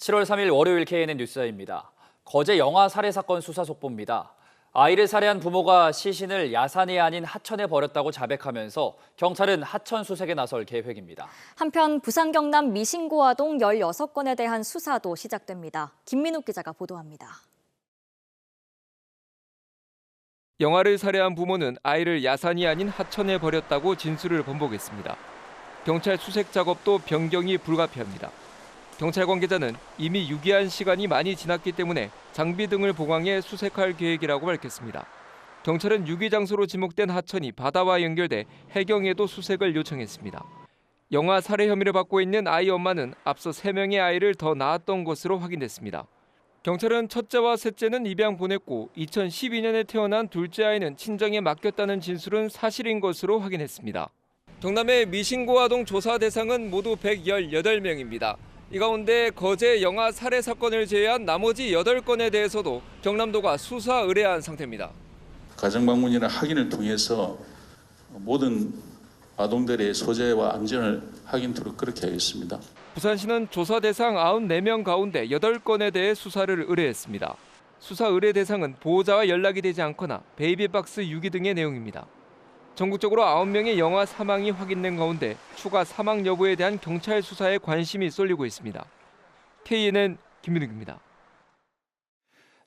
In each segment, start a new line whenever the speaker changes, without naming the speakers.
7월 3일 월요일 KNN 뉴스입니다. 거제 영아 살해 사건 수사 속보입니다. 아이를 살해한 부모가 시신을 야산이 아닌 하천에 버렸다고 자백하면서 경찰은 하천 수색에 나설 계획입니다.
한편 부산 경남 미신고 아동 16건에 대한 수사도 시작됩니다. 김민욱 기자가 보도합니다.
영아를 살해한 부모는 아이를 야산이 아닌 하천에 버렸다고 진술을 번복했습니다. 경찰 수색 작업도 변경이 불가피합니다. 경찰 관계자는 이미 유기한 시간이 많이 지났기 때문에 장비 등을 보강해 수색할 계획이라고 밝혔습니다. 경찰은 유기 장소로 지목된 하천이 바다와 연결돼 해경에도 수색을 요청했습니다. 영아 살해 혐의를 받고 있는 아이 엄마는 앞서 3명의 아이를 더 낳았던 것으로 확인됐습니다. 경찰은 첫째와 셋째는 입양 보냈고 2012년에 태어난 둘째 아이는 친정에 맡겼다는 진술은 사실인 것으로 확인했습니다. 경남의 미신고 아동 조사 대상은 모두 118명입니다. 이 가운데 거제 영아 살해 사건을 제외한 나머지 8건에 대해서도 경남도가 수사 의뢰한 상태입니다.
가정방문이나 확인을 통해서 모든 아동들의 소재와 안전을 확인토록 그렇게 하겠습니다.
부산시는 조사 대상 94명 가운데 8건에 대해 수사를 의뢰했습니다. 수사 의뢰 대상은 보호자와 연락이 되지 않거나 베이비박스 유기 등의 내용입니다. 전국적으로 9명의 영아 사망이 확인된 가운데 추가 사망 여부에 대한 경찰 수사에 관심이 쏠리고 있습니다. KNN 김민욱입니다.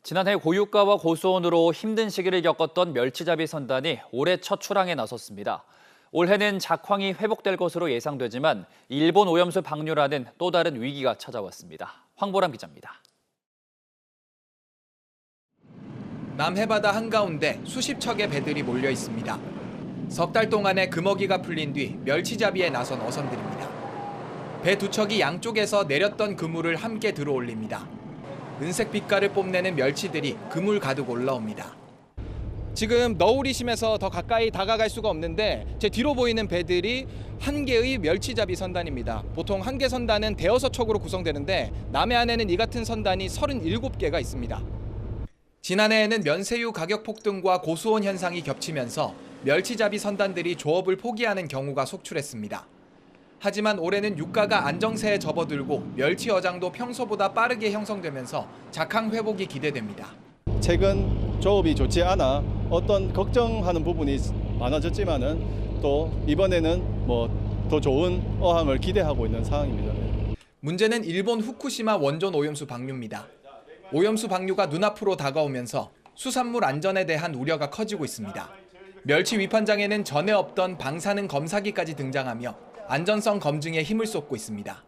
지난해 고유가와 고수온으로 힘든 시기를 겪었던 멸치잡이 선단이 올해 첫 출항에 나섰습니다. 올해는 작황이 회복될 것으로 예상되지만 일본 오염수 방류라는 또 다른 위기가 찾아왔습니다. 황보람 기자입니다.
남해바다 한가운데 수십 척의 배들이 몰려 있습니다. 석 달 동안의 금어기가 풀린 뒤 멸치잡이에 나선 어선들입니다. 배 2척이 양쪽에서 내렸던 그물을 함께 들어올립니다. 은색 빛깔을 뽐내는 멸치들이 그물 가득 올라옵니다. 지금 너울이 심해서 더 가까이 다가갈 수가 없는데 제 뒤로 보이는 배들이 한 개의 멸치잡이 선단입니다. 보통 한 개 선단은 대여섯 척으로 구성되는데 남해안에는 이 같은 선단이 37개가 있습니다. 지난해에는 면세유 가격 폭등과 고수온 현상이 겹치면서 멸치잡이 선단들이 조업을 포기하는 경우가 속출했습니다. 하지만 올해는 유가가 안정세에 접어들고 멸치 어장도 평소보다 빠르게 형성되면서 작황 회복이 기대됩니다.
최근 조업이 좋지 않아 어떤 걱정하는 부분이 많아졌지만은 또 이번에는 더 좋은 어항을 기대하고 있는 상황입니다.
문제는 일본 후쿠시마 원전 오염수 방류입니다. 오염수 방류가 눈앞으로 다가오면서 수산물 안전에 대한 우려가 커지고 있습니다. 멸치 위판장에는 전에 없던 방사능 검사기까지 등장하며 안전성 검증에 힘을 쏟고 있습니다.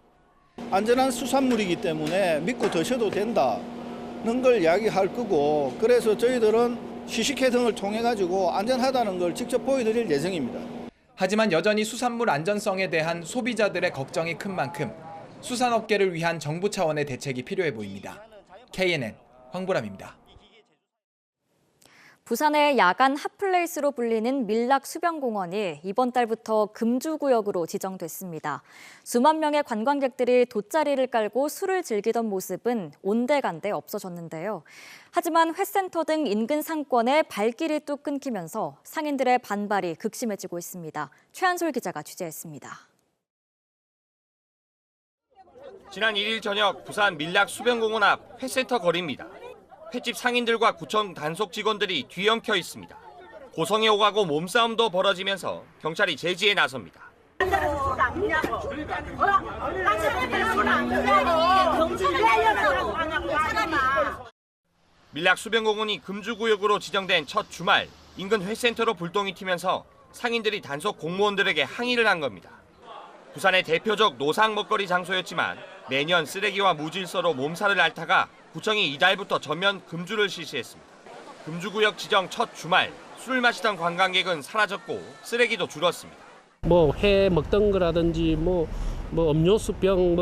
안전한 수산물이기 때문에 믿고 드셔도 된다는 걸 이야기할 거고, 그래서 저희들은 시식회 등을 통해 가지고 안전하다는 걸 직접 보여드릴 예정입니다.
하지만 여전히 수산물 안전성에 대한 소비자들의 걱정이 큰 만큼 수산업계를 위한 정부 차원의 대책이 필요해 보입니다. KNN 황보람입니다.
부산의 야간 핫플레이스로 불리는 밀락 수변공원이 이번 달부터 금주구역으로 지정됐습니다. 수만 명의 관광객들이 돗자리를 깔고 술을 즐기던 모습은 온데간데 없어졌는데요. 하지만 회센터 등 인근 상권에 발길이 뚝 끊기면서 상인들의 반발이 극심해지고 있습니다. 최한솔 기자가 취재했습니다.
지난 1일 저녁 부산 밀락 수변공원 앞 회센터 거리입니다. 횟집 상인들과 구청 단속 직원들이 뒤엉켜 있습니다. 고성이 오가고 몸싸움도 벌어지면서 경찰이 제지에 나섭니다. 밀락 수변공원이 금주구역으로 지정된 첫 주말, 인근 회센터로 불똥이 튀면서 상인들이 단속 공무원들에게 항의를 한 겁니다. 부산의 대표적 노상 먹거리 장소였지만 매년 쓰레기와 무질서로 몸살을 앓다가 구청이 이달부터 전면 금주를 실시했습니다. 금주구역 지정 첫 주말, 술을 마시던 관광객은 사라졌고 쓰레기도 줄었습니다.
회 먹던 거라든지 음료수병,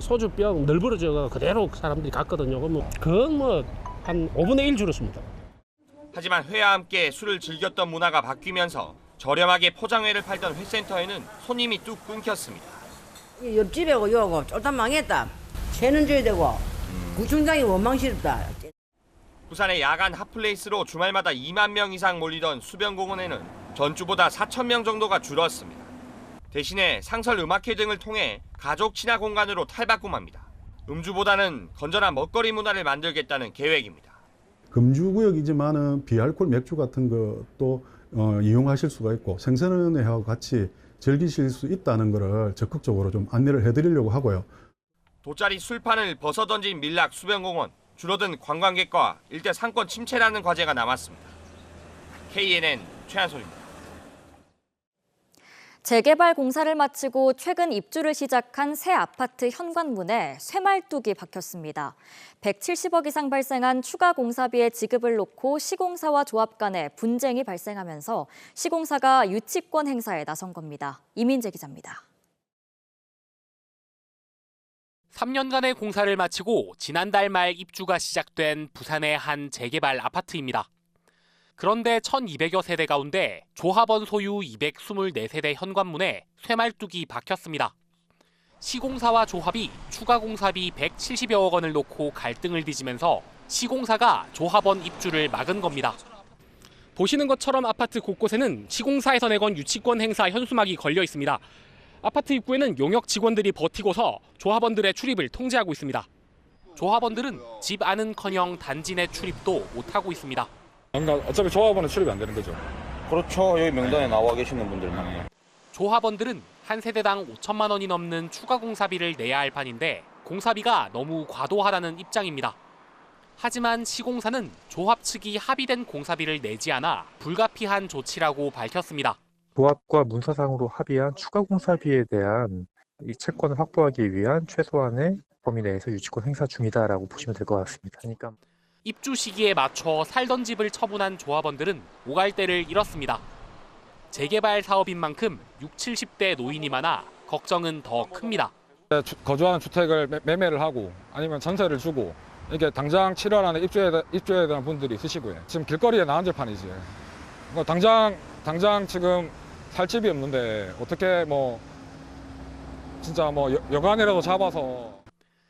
소주병 널브러져가 그대로 사람들이 갔거든요. 그건 한 5분의 1 줄었습니다.
하지만 회와 함께 술을 즐겼던 문화가 바뀌면서 저렴하게 포장회를 팔던 회센터에는 손님이 뚝 끊겼습니다.
옆집하고 요하고 쫄딱 망했다. 채는 줘야 되고 구청장이 원망스럽다.
부산의 야간 핫플레이스로 주말마다 2만 명 이상 몰리던 수변공원에는 전주보다 4천 명 정도가 줄었습니다. 대신에 상설 음악회 등을 통해 가족 친화 공간으로 탈바꿈합니다. 음주보다는 건전한 먹거리 문화를 만들겠다는 계획입니다.
금주구역이지만은 비알코올 맥주 같은 것도 이용하실 수가 있고 생선회하고 같이 즐기실 수 있다는 것을 적극적으로 좀 안내를 해드리려고 하고요.
돗자리 술판을 벗어던진 밀락 수변공원. 줄어든 관광객과 일대 상권 침체라는 과제가 남았습니다. KNN 최한솔입니다.
재개발 공사를 마치고 최근 입주를 시작한 새 아파트 현관문에 쇠말뚝이 박혔습니다. 170억 이상 발생한 추가 공사비의 지급을 놓고 시공사와 조합 간에 분쟁이 발생하면서 시공사가 유치권 행사에 나선 겁니다. 이민재 기자입니다.
3년간의 공사를 마치고 지난달 말 입주가 시작된 부산의 한 재개발 아파트입니다. 그런데 1,200여 세대 가운데 조합원 소유 224세대 현관문에 쇠말뚝이 박혔습니다. 시공사와 조합이 추가 공사비 170여억 원을 놓고 갈등을 빚으면서 시공사가 조합원 입주를 막은 겁니다. 보시는 것처럼 아파트 곳곳에는 시공사에서 내건 유치권 행사 현수막이 걸려 있습니다. 아파트 입구에는 용역 직원들이 버티고서 조합원들의 출입을 통제하고 있습니다. 조합원들은 집 안은커녕 단지 내 출입도 못하고 있습니다.
그러니까 어차피 조합원은 출입이 안 되는 거죠.
그렇죠. 여기 명단에 나와 계시는 분들만.
조합원들은 한 세대당 5천만 원이 넘는 추가 공사비를 내야 할 판인데 공사비가 너무 과도하다는 입장입니다. 하지만 시공사는 조합 측이 합의된 공사비를 내지 않아 불가피한 조치라고 밝혔습니다.
조합과 문서상으로 합의한 추가 공사비에 대한 이 채권을 확보하기 위한 최소한의 범위 내에서 유치권 행사 중이다라고 보시면 될 것 같습니다. 그러니까
입주 시기에 맞춰 살던 집을 처분한 조합원들은 오갈 데를 잃었습니다. 재개발 사업인 만큼 60, 70대 노인이 많아 걱정은 더 큽니다.
거주하는 주택을 매매를 하고 아니면 전세를 주고 이게 당장 7월 안에 입주해야 되는 분들이 있으시고요. 지금 길거리에 나앉을 판이지. 당장 지금 살 집이 없는데 어떻게 진짜 여간이라도 잡아서.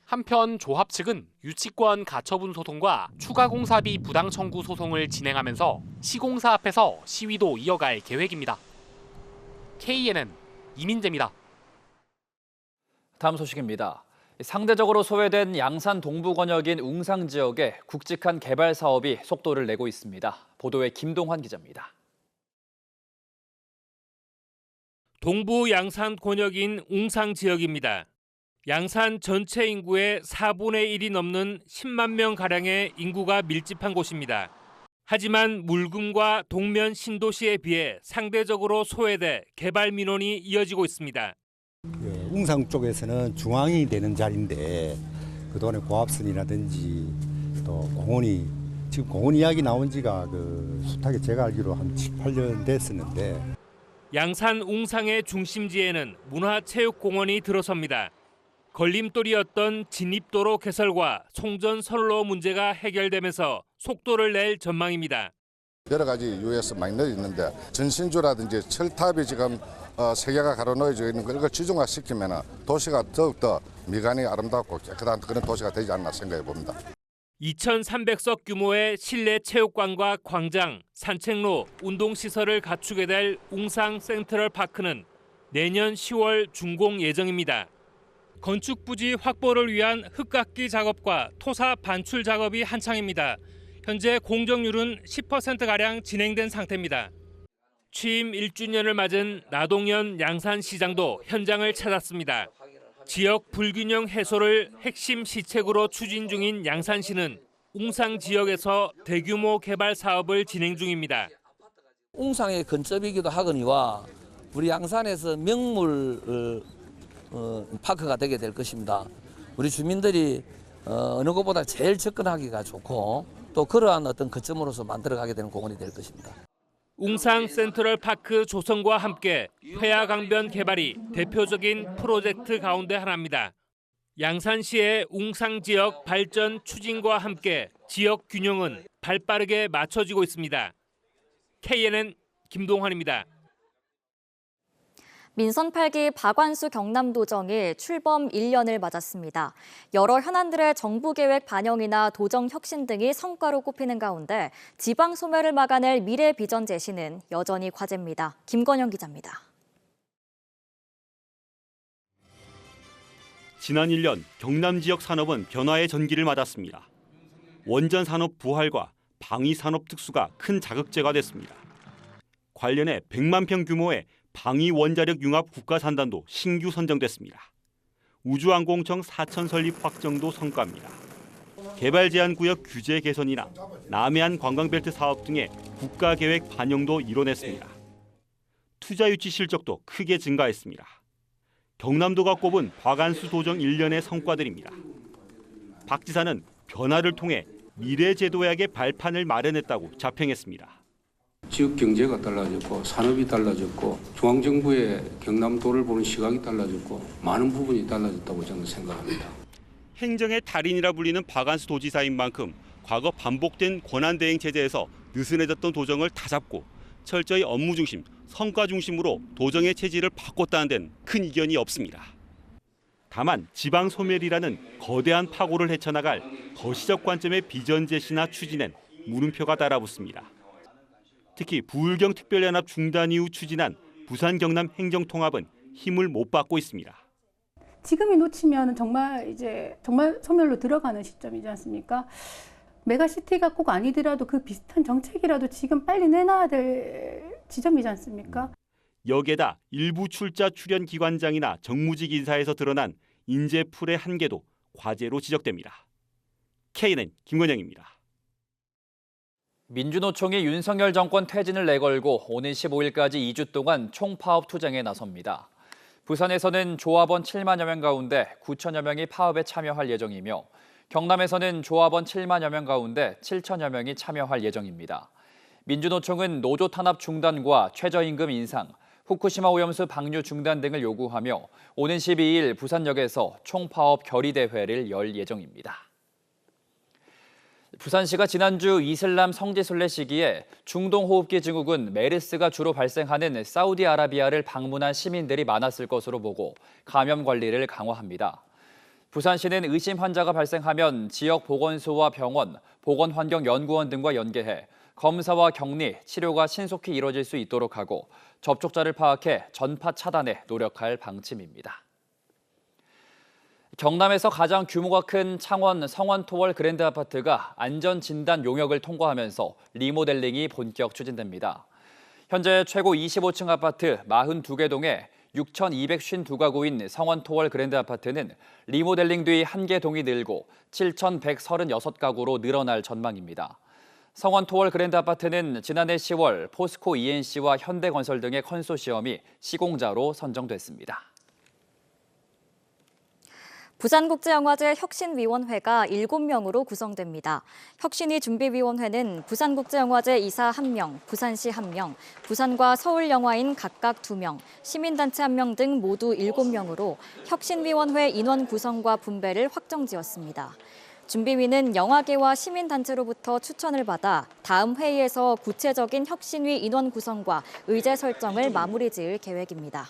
한편 조합 측은 유치권 가처분 소송과 추가 공사비 부당 청구 소송을 진행하면서 시공사 앞에서 시위도 이어갈 계획입니다. KNN 이민재입니다.
다음 소식입니다. 상대적으로 소외된 양산 동부 권역인 웅상 지역에 굵직한 개발 사업이 속도를 내고 있습니다. 보도에 김동환 기자입니다.
동부 양산 권역인 웅상 지역입니다. 양산 전체 인구의 4분의 1이 넘는 10만 명가량의 인구가 밀집한 곳입니다. 하지만 물금과 동면 신도시에 비해 상대적으로 소외돼 개발 민원이 이어지고 있습니다.
웅상 쪽에서는 중앙이 되는 자리인데 그동안에 고압선이라든지 또 공원이 지금 공원 이야기 나온 지가 숱하게 제가 알기로 한 7, 8년 됐었는데
양산 웅상의 중심지에는 문화체육공원이 들어섭니다. 걸림돌이었던 진입도로 개설과 송전선로 문제가 해결되면서 속도를 낼 전망입니다.
여러 가지 유에서 많이 있는데 전신주라든지 철탑이 지금 3개가 가로놓여져 있는 걸 이걸 지중화시키면 도시가 더욱더 미관이 아름답고 깨끗한 그런 도시가 되지 않나 생각해 봅니다.
2,300석 규모의 실내 체육관과 광장, 산책로, 운동시설을 갖추게 될 웅상 센트럴파크는 내년 10월 준공 예정입니다. 건축 부지 확보를 위한 흙깎기 작업과 토사 반출 작업이 한창입니다. 현재 공정률은 10%가량 진행된 상태입니다. 취임 1주년을 맞은 나동현 양산시장도 현장을 찾았습니다. 지역 불균형 해소를 핵심 시책으로 추진 중인 양산시는 웅상 지역에서 대규모 개발 사업을 진행 중입니다.
웅상의 근접이기도 하거니와 우리 양산에서 명물 파크가 되게 될 것입니다. 우리 주민들이 어느 것보다 제일 접근하기가 좋고 또 그러한 어떤 거점으로서 만들어가게 되는 공원이 될 것입니다.
웅상 센트럴파크 조성과 함께 회화강변 개발이 대표적인 프로젝트 가운데 하나입니다. 양산시의 웅상 지역 발전 추진과 함께 지역 균형은 발빠르게 맞춰지고 있습니다. KNN 김동환입니다.
민선 8기 박완수 경남도정이 출범 1년을 맞았습니다. 여러 현안들의 정부 계획 반영이나 도정 혁신 등이 성과로 꼽히는 가운데 지방 소멸을 막아낼 미래 비전 제시는 여전히 과제입니다. 김건영 기자입니다.
지난 1년 경남 지역 산업은 변화의 전기를 맞았습니다. 원전 산업 부활과 방위 산업 특수가 큰 자극제가 됐습니다. 관련해 100만 평 규모의 방위 원자력 융합 국가산단도 신규 선정됐습니다. 우주항공청 사천 설립 확정도 성과입니다. 개발 제한 구역 규제 개선이나 남해안 관광벨트 사업 등의 국가 계획 반영도 이뤄냈습니다. 투자 유치 실적도 크게 증가했습니다. 경남도가 꼽은 과간수 도정 1년의 성과들입니다. 박 지사는 변화를 통해 미래 제도약의 발판을 마련했다고 자평했습니다.
지역 경제가 달라졌고 산업이 달라졌고 중앙정부의 경남도를 보는 시각이 달라졌고 많은 부분이 달라졌다고 저는 생각합니다.
행정의 달인이라 불리는 박안수 도지사인 만큼 과거 반복된 권한대행 체제에서 느슨해졌던 도정을 다잡고 철저히 업무 중심, 성과 중심으로 도정의 체질을 바꿨다는 데는 큰 이견이 없습니다. 다만 지방 소멸이라는 거대한 파고를 헤쳐나갈 거시적 관점의 비전 제시나 추진엔 물음표가 달아붙습니다. 특히 부울경 특별연합 중단 이후 추진한 부산 경남 행정통합은 힘을 못 받고 있습니다.
지금이 놓치면 정말 소멸로 들어가는 시점이지 않습니까? 메가시티가 꼭 아니더라도 그 비슷한 정책이라도 지금 빨리 내놔야 될 지점이지 않습니까?
여기에다 일부 출자 출연 기관장이나 정무직 인사에서 드러난 인재풀의 한계도 과제로 지적됩니다. KNN 김건영입니다.
민주노총이 윤석열 정권 퇴진을 내걸고 오는 15일까지 2주 동안 총파업 투쟁에 나섭니다. 부산에서는 조합원 7만여 명 가운데 9천여 명이 파업에 참여할 예정이며 경남에서는 조합원 7만여 명 가운데 7천여 명이 참여할 예정입니다. 민주노총은 노조 탄압 중단과 최저임금 인상, 후쿠시마 오염수 방류 중단 등을 요구하며 오는 12일 부산역에서 총파업 결의대회를 열 예정입니다. 부산시가 지난주 이슬람 성지순례 시기에 중동호흡기 증후군 메르스가 주로 발생하는 사우디아라비아를 방문한 시민들이 많았을 것으로 보고 감염 관리를 강화합니다. 부산시는 의심 환자가 발생하면 지역 보건소와 병원, 보건환경연구원 등과 연계해 검사와 격리, 치료가 신속히 이뤄질 수 있도록 하고 접촉자를 파악해 전파 차단에 노력할 방침입니다. 경남에서 가장 규모가 큰 창원 성원토월 그랜드 아파트가 안전진단 용역을 통과하면서 리모델링이 본격 추진됩니다. 현재 최고 25층 아파트 42개 동에 6,252가구인 성원토월 그랜드 아파트는 리모델링 뒤 1개 동이 늘고 7,136가구로 늘어날 전망입니다. 성원토월 그랜드 아파트는 지난해 10월 포스코 ENC와 현대건설 등의 컨소시엄이 시공자로 선정됐습니다.
부산국제영화제 혁신위원회가 7명으로 구성됩니다. 혁신위 준비위원회는 부산국제영화제 이사 1명, 부산시 1명, 부산과 서울영화인 각각 2명, 시민단체 1명 등 모두 7명으로 혁신위원회 인원 구성과 분배를 확정지었습니다. 준비위는 영화계와 시민단체로부터 추천을 받아 다음 회의에서 구체적인 혁신위 인원 구성과 의제 설정을 마무리 지을 계획입니다.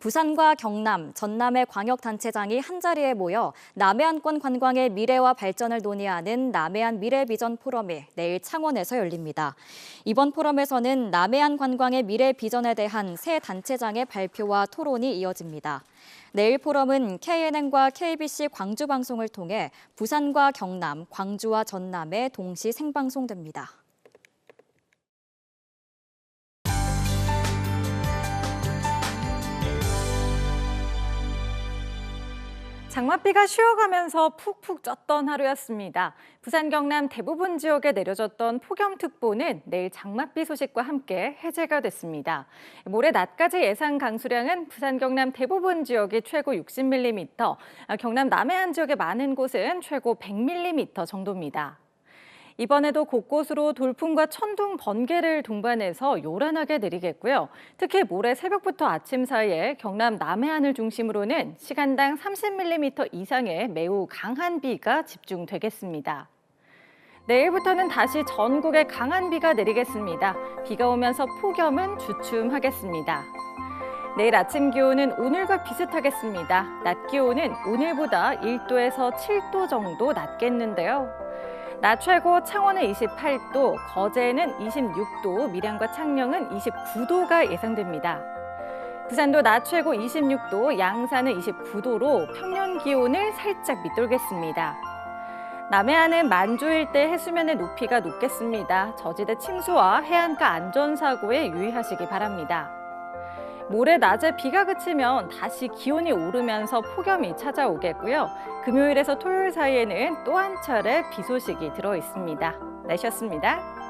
부산과 경남, 전남의 광역단체장이 한자리에 모여 남해안권 관광의 미래와 발전을 논의하는 남해안 미래비전 포럼이 내일 창원에서 열립니다. 이번 포럼에서는 남해안 관광의 미래 비전에 대한 새 단체장의 발표와 토론이 이어집니다. 내일 포럼은 KNN과 KBC 광주 방송을 통해 부산과 경남, 광주와 전남에 동시 생방송됩니다.
장맛비가 쉬어가면서 푹푹 쪘던 하루였습니다. 부산, 경남 대부분 지역에 내려졌던 폭염특보는 내일 장맛비 소식과 함께 해제가 됐습니다. 모레 낮까지 예상 강수량은 부산, 경남 대부분 지역이 최고 60mm, 경남 남해안 지역의 많은 곳은 최고 100mm 정도입니다. 이번에도 곳곳으로 돌풍과 천둥, 번개를 동반해서 요란하게 내리겠고요. 특히 모레 새벽부터 아침 사이에 경남 남해안을 중심으로는 시간당 30mm 이상의 매우 강한 비가 집중되겠습니다. 내일부터는 다시 전국에 강한 비가 내리겠습니다. 비가 오면서 폭염은 주춤하겠습니다. 내일 아침 기온은 오늘과 비슷하겠습니다. 낮 기온은 오늘보다 1도에서 7도 정도 낮겠는데요. 낮 최고 창원은 28도, 거제는 26도, 밀양과 창녕은 29도가 예상됩니다. 부산도 낮 최고 26도, 양산은 29도로 평년 기온을 살짝 밑돌겠습니다. 남해안은 만주 일대 해수면의 높이가 높겠습니다. 저지대 침수와 해안가 안전사고에 유의하시기 바랍니다. 모레 낮에 비가 그치면 다시 기온이 오르면서 폭염이 찾아오겠고요. 금요일에서 토요일 사이에는 또 한 차례 비 소식이 들어 있습니다. 날씨였습니다.